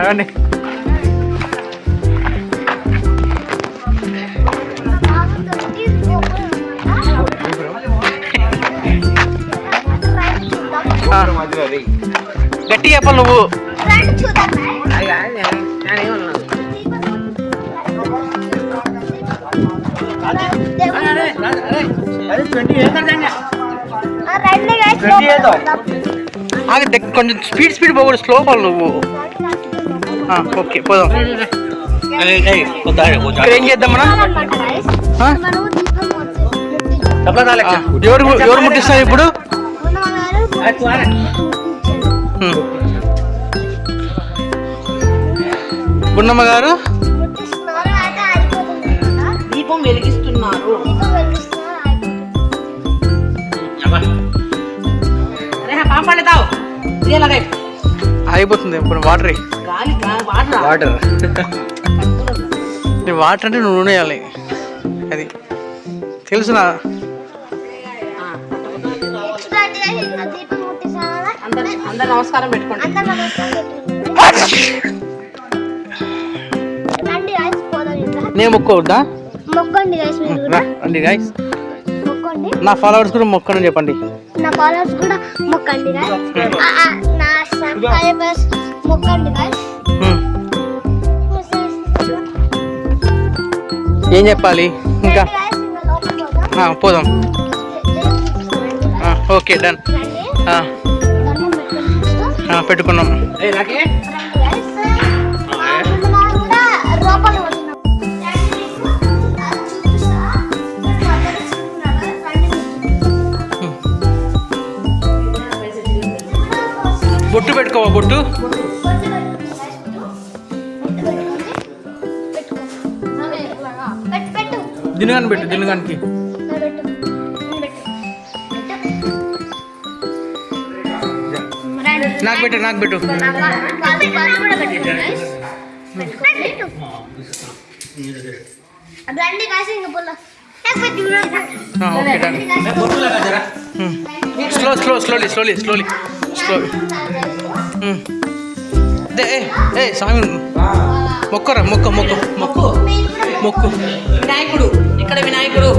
రండి. గట్టి చెప్పాలి నువ్వు. కొంచెం స్పీడ్ పోకూడదు, స్లో పోవాలి నువ్వు. ఓకే పోదాం. ఏం చేద్దాం మనం? ఎవరు ముట్టిస్తారు ఇప్పుడు? గుండమ్మ గారు దీపం వెలిగిస్తున్నారు. అయిపోతుంది ఇప్పుడు. వాటర్ వాటర్ వాటర్ అంటే నువ్వు నూనె వేయాలి, అది తెలుసునా? అందరు నమస్కారం పెట్టుకోండి. నేను మొక్కవద్దా? రండి గైస్, నా ఫాలోవర్స్ కూడా మొక్కని చెప్పండి. నా ఫాలోవర్స్ కూడా మొక్కండి గైస్. నా సబ్స్క్రైబర్స్ మొక్కండి గైస్. ఏం చెప్పాలి ఇంకా? పోదాం. Okay done. పెట్టుకున్నాం. బొట్టు పెట్టుకోవా? బొట్టు దినుగాని పెట్టు. దినుగానికి నాకు పెట్టు. నాకు పెట్టు. స్లోలీ. స్వామి మొక్కరా? మొక్కు. వినాయకుడు ఇక్కడ, వినాయకుడు.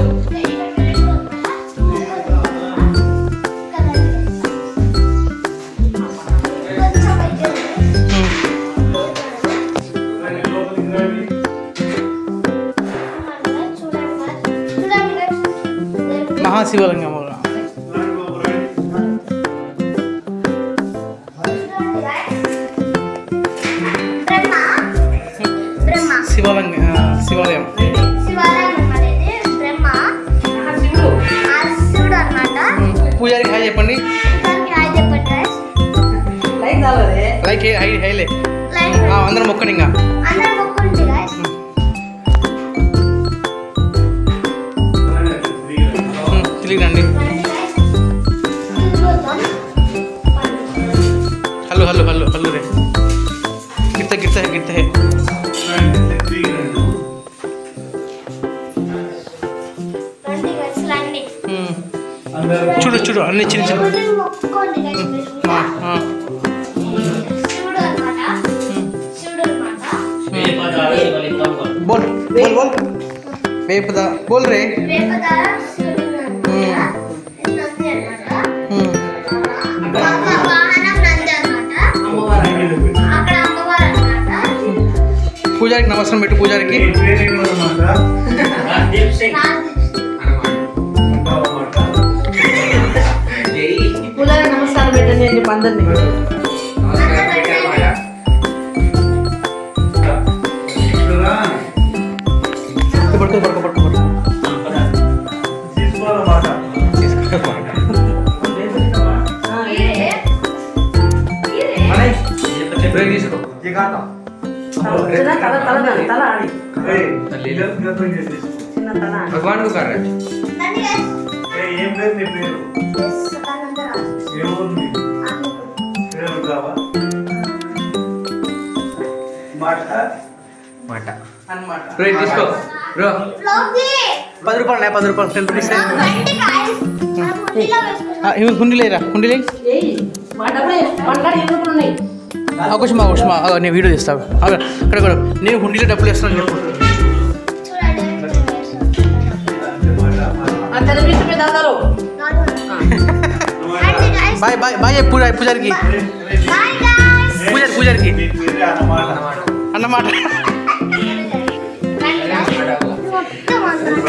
మహాశివలింగం శివాలయం. పూజారికి హాయ్ చెప్పండి. లైక్ హైలే. అందరం మొక్కండి. ఇంకా తిరిగిరండి. హల్లు రే. గిర్త హే. చూడు అన్ని చిన్న बोल बोल रे. పూజారికి నమస్కారం పెట్టు. పూజారికి నమస్కారం పెట్టండి అని చెప్పి అందరినీ. भगवान को कर रहे తీసుకో బ్రో. 10 రూపాయలు 10 రూపాయలు 10 రూపీస్. హుండీ లేరా? హుండీ లే. కుష్మా కుష్మా నేను వీడియో తీస్తాను అక్కడ కూడా నేను హుండీలో డబ్బులు వేస్తున్నాను చెప్పు చూడండి తెలివిస్తే మీద అందరూ బాయ్ బాయ్ బాయ్ పూజారికి బాయ్ గైస్ పూజారికి అన్నమాట మొత్తం అందరూ